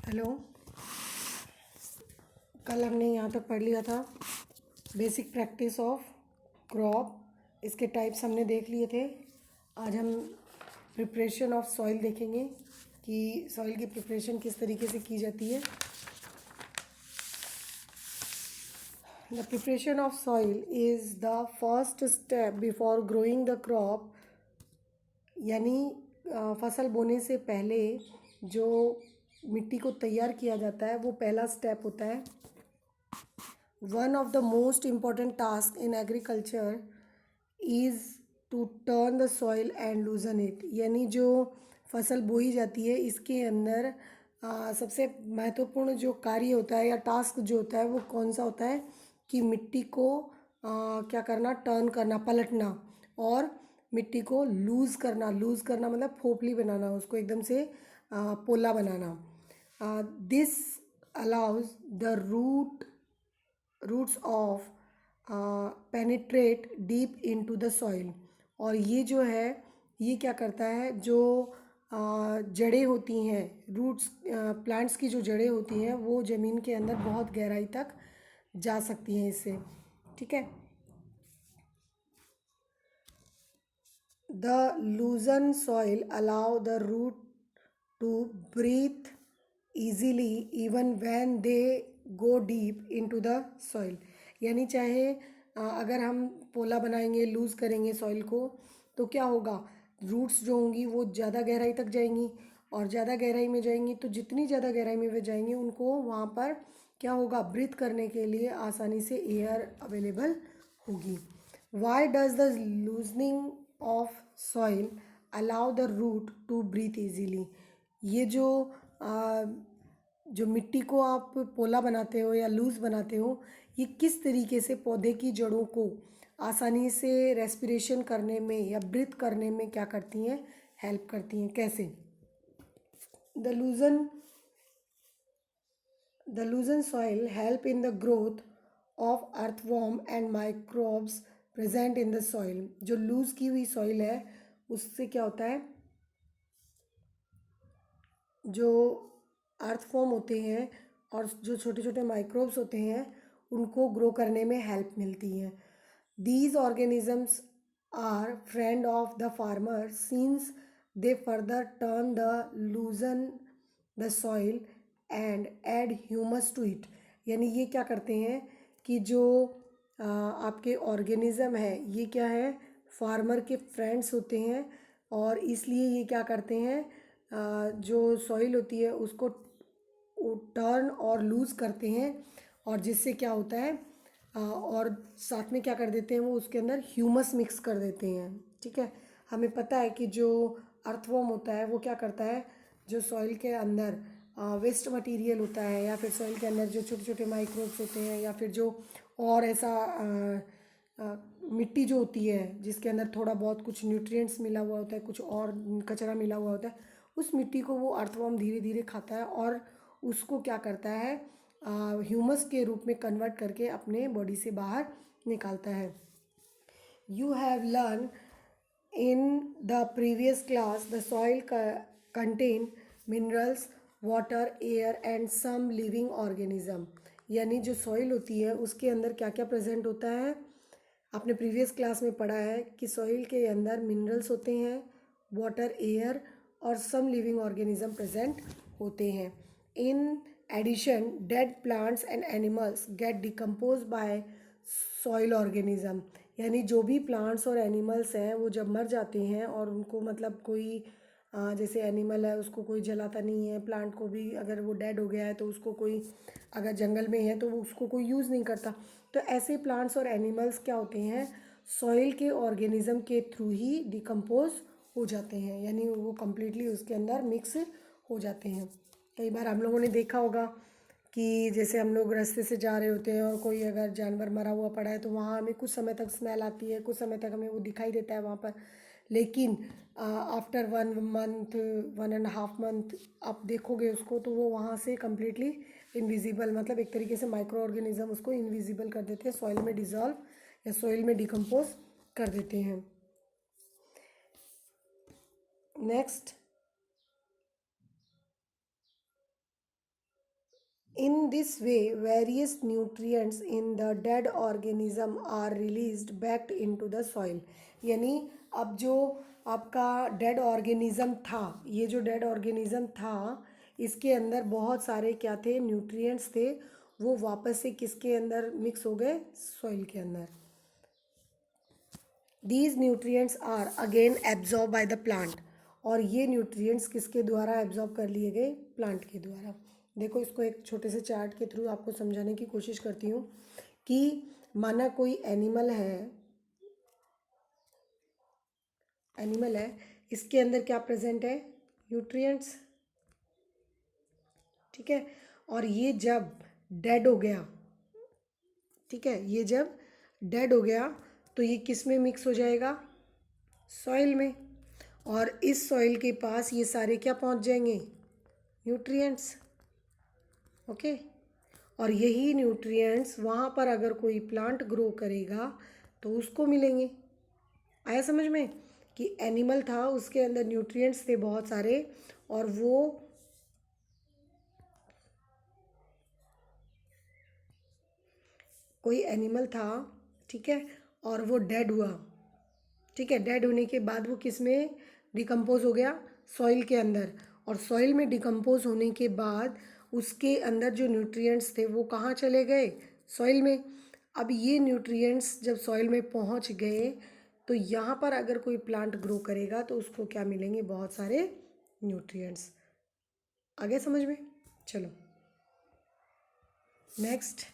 Hello. कल हमने यहाँ तक पढ़ लिया था बेसिक प्रैक्टिस ऑफ क्रॉप। इसके टाइप्स हमने देख लिए थे। आज हम प्रिपरेशन ऑफ सॉइल देखेंगे कि सॉइल की प्रिपरेशन किस तरीके से की जाती है। The preparation of soil is the first step before growing the crop. यानी फसल बोने से पहले जो मिट्टी को तैयार किया जाता है वो पहला स्टेप होता है। One of the most important task in agriculture is to turn the soil and loosen it. यानी जो फसल बोई जाती है इसके अंदर सबसे महत्वपूर्ण जो कार्य होता है या टास्क जो होता है वो कौन सा होता है कि मिट्टी को क्या करना, टर्न करना, पलटना और मिट्टी को लूज़ करना। लूज़ करना मतलब फोपली बनाना, उसको एकदम से पोला बनाना। This allows the roots of penetrate deep into the soil. और ये जो है ये क्या करता है, जो जड़ें होती हैं, रूट्स, प्लांट्स की जो जड़ें होती हैं वो ज़मीन के अंदर बहुत गहराई तक जा सकती हैं इससे। ठीक है। The loosen soil allow the root to breathe easily even when they go deep into the soil। यानी चाहे अगर हम पोला बनाएंगे, लूज़ करेंगे सॉइल को, तो क्या होगा, रूट्स जो होंगी वो ज़्यादा गहराई तक जाएंगी और ज़्यादा गहराई में जाएंगी तो जितनी ज़्यादा गहराई में वे जाएंगी उनको वहाँ पर क्या होगा, ब्रीथ करने के लिए आसानी से एयर अवेलेबल होगी। Why does the loosening of soil allow the root to breathe easily. ये जो मिट्टी को आप पोला बनाते हो या लूज़ बनाते हो, ये किस तरीके से पौधे की जड़ों को आसानी से रेस्पिरेशन करने में या ब्रीथ करने में क्या करती हैं, हेल्प करती हैं। कैसे? The loosen soil help in the growth of earthworm and microbes present in the soil. जो लूज़ की हुई सॉइल है उससे क्या होता है, जो अर्थ फॉर्म होते हैं और जो छोटे छोटे माइक्रोब्स होते हैं उनको ग्रो करने में हेल्प मिलती है। These organisms are friend of the farmer since they further turn the loosen the soil and add humus to it. यानी ये क्या करते हैं कि जो आपके ऑर्गेनिज़म है ये क्या है, फार्मर के फ्रेंड्स होते हैं और इसलिए ये क्या करते हैं, जो सॉइल होती है उसको टर्न और लूज़ करते हैं और जिससे क्या होता है और साथ में क्या कर देते हैं वो उसके अंदर ह्यूमस मिक्स कर देते हैं। ठीक है। हमें पता है कि जो अर्थवॉर्म होता है वो क्या करता है, जो सॉइल के अंदर वेस्ट मटेरियल होता है या फिर सॉइल के अंदर जो छोटे छोटे माइक्रोब्स होते हैं या फिर जो और ऐसा मिट्टी जो होती है जिसके अंदर थोड़ा बहुत कुछ न्यूट्रिएंट्स मिला हुआ होता है, कुछ और कचरा मिला हुआ होता है, उस मिट्टी को वो अर्थवॉर्म धीरे धीरे खाता है और उसको क्या करता है, ह्यूमस के रूप में कन्वर्ट करके अपने बॉडी से बाहर निकालता है। You have learn in the previous class the soil contain minerals, water, air and some living organism. यानी जो सॉइल होती है उसके अंदर क्या क्या प्रेजेंट होता है, आपने प्रीवियस क्लास में पढ़ा है कि सॉइल के अंदर मिनरल्स होते हैं, वाटर, एयर और सम लिविंग ऑर्गेनिज्म प्रेजेंट होते हैं। In addition dead plants and animals get decompose by soil organism. यानी जो भी प्लांट्स और एनिमल्स हैं वो जब मर जाते हैं और उनको मतलब कोई जैसे एनिमल है उसको कोई जलाता नहीं है, प्लांट को भी अगर वो डेड हो गया है तो उसको कोई, अगर जंगल में है तो वो उसको कोई यूज़ नहीं करता, तो ऐसे प्लांट्स और एनिमल्स क्या होते हैं, सॉइल के ऑर्गेनिज्म के थ्रू ही डिकम्पोज हो जाते हैं। यानी वो कम्प्लीटली उसके अंदर मिक्स हो जाते हैं। कई बार हम लोगों ने देखा होगा कि जैसे हम लोग रास्ते से जा रहे होते हैं और कोई अगर जानवर मरा हुआ पड़ा है तो वहाँ हमें कुछ समय तक स्मेल आती है, कुछ समय तक हमें वो दिखाई देता है वहाँ पर, लेकिन आफ्टर 1 मंथ, 1.5 मंथ आप देखोगे उसको तो वो वहाँ से कम्प्लीटली इनविजिबल, मतलब एक तरीके से माइक्रो ऑर्गेनिज्म उसको इनविजिबल कर देते हैं, सॉइल में डिज़ोल्व या सॉइल में डिकम्पोज कर देते हैं। Next, In this way, various nutrients in the dead organism are released back into the soil. यानी अब जो आपका डेड ऑर्गेनिज्म था, ये जो डेड ऑर्गेनिज्म था, इसके अंदर बहुत सारे क्या थे, न्यूट्रिएंट्स थे, वो वापस से किसके अंदर मिक्स हो गए, सॉइल के अंदर. These nutrients are again absorb by the plant. और ये न्यूट्रिएंट्स किसके द्वारा एब्जॉर्ब कर लिए गए, प्लांट के द्वारा. देखो इसको एक छोटे से चार्ट के थ्रू आपको समझाने की कोशिश करती हूँ कि माना कोई एनिमल है, इसके अंदर क्या प्रेजेंट है, न्यूट्रिएंट्स. ठीक है. और ये जब डेड हो गया, ठीक है, ये जब डेड हो गया तो ये किस में मिक्स हो जाएगा, सॉइल में. और इस सॉइल के पास ये सारे क्या पहुंच जाएंगे, न्यूट्रिएंट्स. ओके. और यही न्यूट्रिएंट्स वहाँ पर अगर कोई प्लांट ग्रो करेगा तो उसको मिलेंगे. आया समझ में कि एनिमल था, उसके अंदर न्यूट्रिएंट्स थे बहुत सारे, और वो कोई एनिमल था, ठीक है, और वो डेड हुआ. ठीक है. डेड होने के बाद वो किस में डिकम्पोज हो गया, सॉइल के अंदर. और सॉइल में डिकम्पोज होने के बाद उसके अंदर जो न्यूट्रिएंट्स थे वो कहाँ चले गए, सॉइल में. अब ये न्यूट्रिएंट्स जब सॉइल में पहुँच गए तो यहाँ पर अगर कोई प्लांट ग्रो करेगा तो उसको क्या मिलेंगे, बहुत सारे न्यूट्रिएंट्स. आ गया समझ में. चलो next.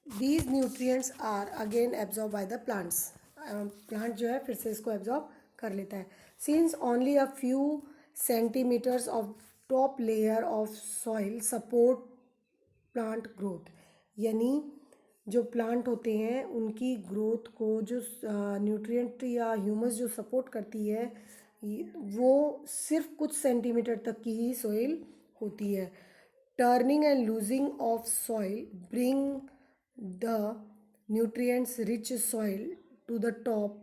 These nutrients are again absorb by the plants. Plant जो है फिर से इसको एब्जॉर्ब कर लेता है. Since only a few centimetres of top layer of soil support plant growth. यानी जो प्लांट होते हैं उनकी ग्रोथ को जो न्यूट्रिएंट या ह्यूमस जो सपोर्ट करती है, वो सिर्फ कुछ सेंटीमीटर तक की ही सॉइल होती है. Turning and losing of soil bring the nutrients rich soil to the top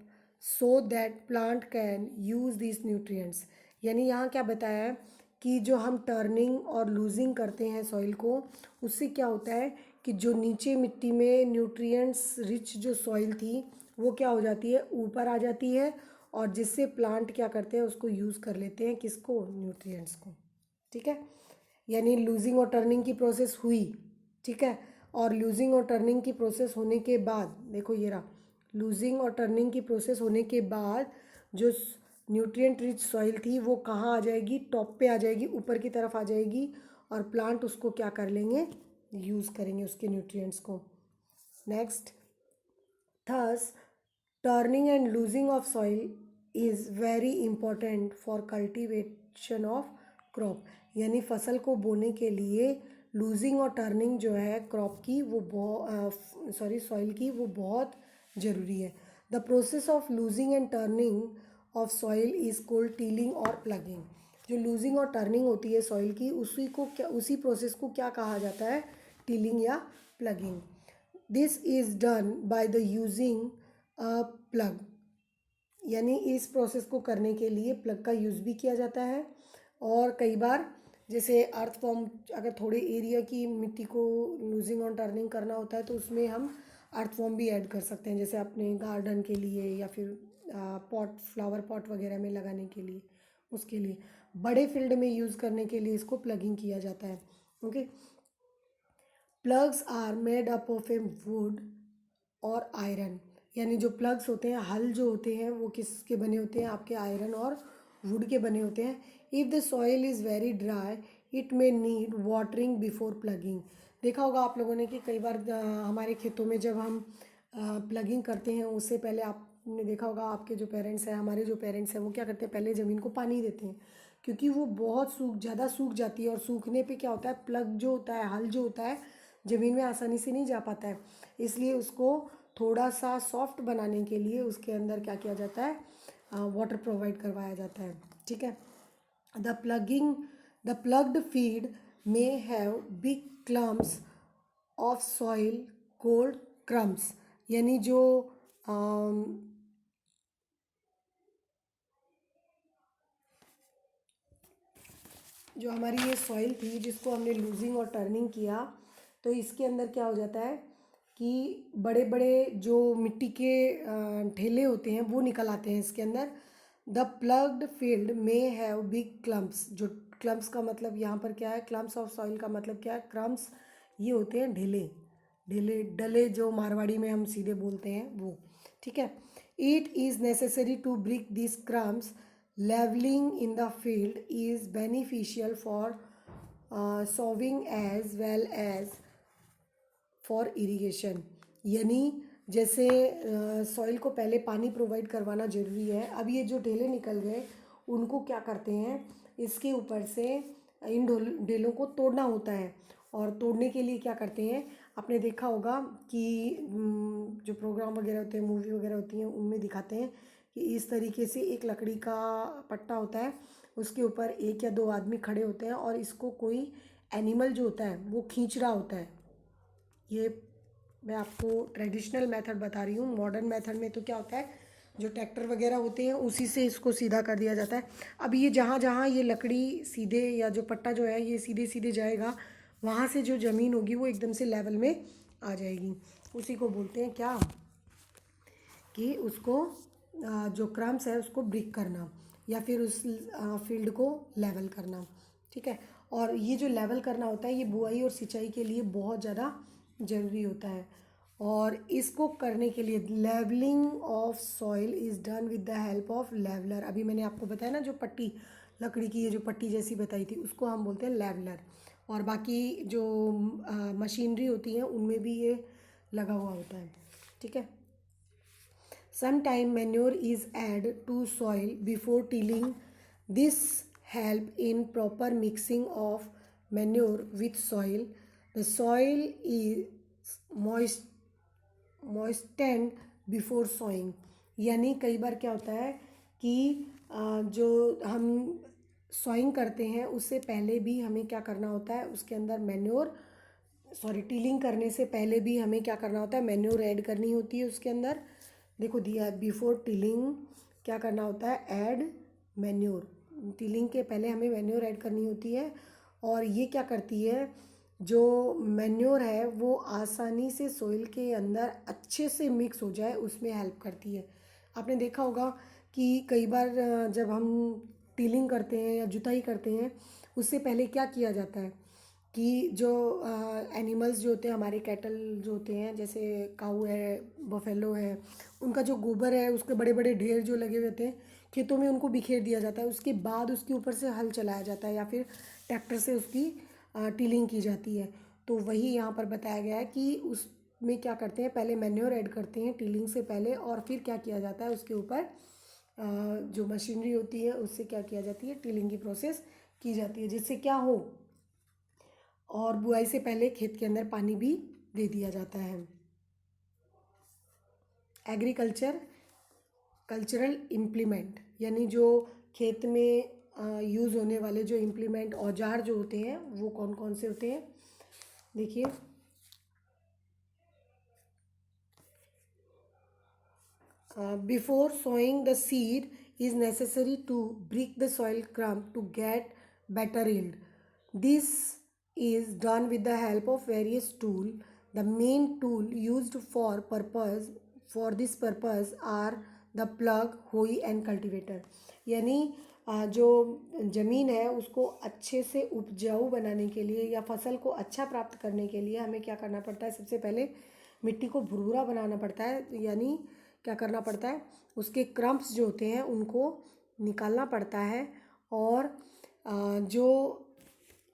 so that plant can use these nutrients. यानी यहाँ क्या बताया है कि जो हम टर्निंग और लूजिंग करते हैं सॉइल को, उससे क्या होता है कि जो नीचे मिट्टी में न्यूट्रिएंट्स रिच जो सॉइल थी वो क्या हो जाती है, ऊपर आ जाती है. और जिससे प्लांट क्या करते हैं, उसको यूज़ कर लेते हैं, किसको, न्यूट्रिएंट्स को. ठीक है. यानी लूजिंग और टर्निंग की प्रोसेस हुई. ठीक है. और लूजिंग और टर्निंग की प्रोसेस होने के बाद, देखो ये रहा, लूजिंग और टर्निंग की प्रोसेस होने के बाद जो न्यूट्रिएंट रिच सॉइल थी वो कहाँ आ जाएगी, टॉप पे आ जाएगी, ऊपर की तरफ आ जाएगी. और प्लांट उसको क्या कर लेंगे, यूज़ करेंगे उसके न्यूट्रिएंट्स को. Next. Thus turning and losing of soil is very important for cultivation of crop. यानी फसल को बोने के लिए लूजिंग और टर्निंग जो है क्रॉप की वो सॉइल की वो बहुत ज़रूरी है. The process of losing and turning of soil is called tilling और प्लगिंग. जो लूजिंग और टर्निंग होती है सॉइल की, उसी प्रोसेस को क्या कहा जाता है, टीलिंग या plugging. This is done by the using a plug. यानी इस प्रोसेस को करने के लिए प्लग का यूज़ भी किया जाता है. और कई बार जैसे अर्थ फॉर्म, अगर थोड़े एरिया की मिट्टी को लूजिंग और टर्निंग करना होता है तो उसमें हम अर्थ फॉर्म भी ऐड कर सकते हैं, जैसे अपने गार्डन के लिए या फिर पॉट, फ्लावर पॉट वगैरह में लगाने के लिए. उसके लिए बड़े फील्ड में यूज़ करने के लिए इसको प्लगिंग किया जाता है. Okay. Ploughs are made up of a wood or iron. यानी जो प्लग्स होते हैं, हल जो होते हैं, वो किसके बने होते हैं, आपके आयरन और वुड के बने होते हैं. If the soil is very dry it may need watering before plugging. देखा होगा आप लोगों ने कि कई बार हमारे खेतों में जब हम प्लगिंग करते हैं उससे पहले आपने देखा होगा, आपके जो पेरेंट्स हैं, हमारे जो पेरेंट्स हैं, वो क्या करते हैं, पहले ज़मीन को पानी देते हैं, क्योंकि वो बहुत ज़्यादा सूख जाती है. और सूखने पे क्या होता है, प्लग जो होता है, हल जो होता है, ज़मीन में आसानी से नहीं जा पाता है. इसलिए उसको थोड़ा सा सॉफ्ट बनाने के लिए उसके अंदर क्या किया जाता है, वाटर प्रोवाइड करवाया जाता है. ठीक है. The ploughed field may have big clumps of soil called crumbs. यानी जो जो हमारी ये सॉइल थी जिसको हमने लूजिंग और टर्निंग किया, तो इसके अंदर क्या हो जाता है कि बड़े बड़े जो मिट्टी के ढेले होते हैं वो निकल आते हैं इसके अंदर। द प्लग्ड फील्ड में हैव बिग क्लम्प्स। जो क्लम्प्स का मतलब यहाँ पर क्या है, क्लम्प्स ऑफ सॉइल का मतलब क्या है, क्रम्प्स ये होते हैं ढेले, ढेले डले जो मारवाड़ी में हम सीधे बोलते हैं वो, ठीक है। It is necessary to break this crumbs. Levelling in the field is beneficial for sowing as well as for irrigation. यानी जैसे सॉइल को पहले पानी प्रोवाइड करवाना ज़रूरी है। अब ये जो ढेले निकल गए उनको क्या करते हैं, इसके ऊपर से इन ढेलों को तोड़ना होता है। और तोड़ने के लिए क्या करते हैं, आपने देखा होगा कि जो प्रोग्राम वगैरह होते हैं, मूवी वगैरह होती हैं, उनमें दिखाते हैं कि इस तरीके से एक लकड़ी का पट्टा होता है, उसके ऊपर एक या दो आदमी खड़े होते हैं और इसको कोई एनिमल जो होता है वो खींच रहा होता है। ये मैं आपको ट्रेडिशनल मेथड बता रही हूँ। मॉडर्न मेथड में तो क्या होता है, जो ट्रैक्टर वगैरह होते हैं उसी से इसको सीधा कर दिया जाता है। अब ये जहाँ जहाँ ये लकड़ी सीधे या जो पट्टा जो है ये सीधे सीधे जाएगा, वहाँ से जो ज़मीन होगी वो एकदम से लेवल में आ जाएगी। उसी को बोलते हैं क्या, कि उसको जो क्रम्स है उसको ब्रेक करना या फिर उस फील्ड को लेवल करना, ठीक है। और ये जो लेवल करना होता है ये बुआई और सिंचाई के लिए बहुत ज़्यादा ज़रूरी होता है। और इसको करने के लिए levelling of soil is done with the help of leveller. अभी मैंने आपको बताया ना, जो पट्टी लकड़ी की ये जो पट्टी जैसी बताई थी उसको हम बोलते हैं लेवलर। और बाकी जो मशीनरी होती हैं उनमें भी ये लगा हुआ होता है, ठीक है। Sometime manure is added to soil before tilling. This help in proper mixing of manure with soil. The soil is moistened before sowing. यानी कई बार क्या होता है कि जो हम सॉइंग करते हैं उससे पहले भी हमें क्या करना होता है, उसके अंदर मैन्योर टिलिंग करने से पहले भी हमें क्या करना होता है, मैन्योर ऐड करनी होती है उसके अंदर। देखो दिया है, बिफोर टिलिंग क्या करना होता है, ऐड मैन्योर। टिलिंग के पहले हमें मैन्योर ऐड करनी होती है। और ये क्या करती है, जो मैन्योर है वो आसानी से सोइल के अंदर अच्छे से मिक्स हो जाए उसमें हेल्प करती है। आपने देखा होगा कि कई बार जब हम टिलिंग करते हैं या जुताई करते हैं उससे पहले क्या किया जाता है कि जो एनिमल्स जो होते हैं हमारे, कैटल जो होते हैं, जैसे काऊ है, बफेलो है, उनका जो गोबर है उसके बड़े बड़े ढेर जो लगे हुए होते हैं खेतों में, उनको बिखेर दिया जाता है। उसके बाद उसके ऊपर से हल चलाया जाता है या फिर ट्रैक्टर से उसकी टिलिंग की जाती है। तो वही यहाँ पर बताया गया है कि उसमें क्या करते हैं, पहले मैन्योर ऐड करते हैं टिलिंग से पहले, और फिर क्या किया जाता है उसके ऊपर जो मशीनरी होती है उससे क्या किया जाती है, टिलिंग की प्रोसेस की जाती है, जिससे क्या हो, और बुआई से पहले खेत के अंदर पानी भी दे दिया जाता है। एग्रीकल्चर कल्चरल इम्प्लीमेंट, यानी जो खेत में यूज़ होने वाले जो इम्प्लीमेंट औजार जो होते हैं वो कौन कौन से होते हैं, देखिए। Before sowing the seed is necessary to break the soil crumb to get better yield. This is done with the help of various tools. The main tool used for this purpose are the plug, hoe and cultivator. यानी जो ज़मीन है उसको अच्छे से उपजाऊ बनाने के लिए या फसल को अच्छा प्राप्त करने के लिए हमें क्या करना पड़ता है, सबसे पहले मिट्टी को भुरभुरा बनाना पड़ता है। यानी क्या करना पड़ता है, उसके क्रम्प्स जो होते हैं उनको निकालना पड़ता है। और जो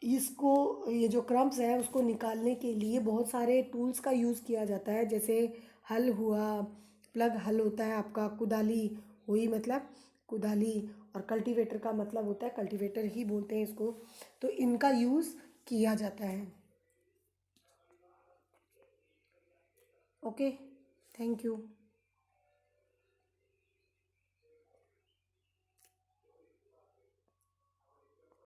इसको ये जो क्रम्प्स है उसको निकालने के लिए बहुत सारे टूल्स का यूज़ किया जाता है, जैसे हल हुआ, प्लग हल होता है आपका, कुदाली हुई मतलब कुदाली, और कल्टीवेटर का मतलब होता है, कल्टीवेटर ही बोलते हैं इसको। तो इनका यूज़ किया जाता है। Okay, thank you.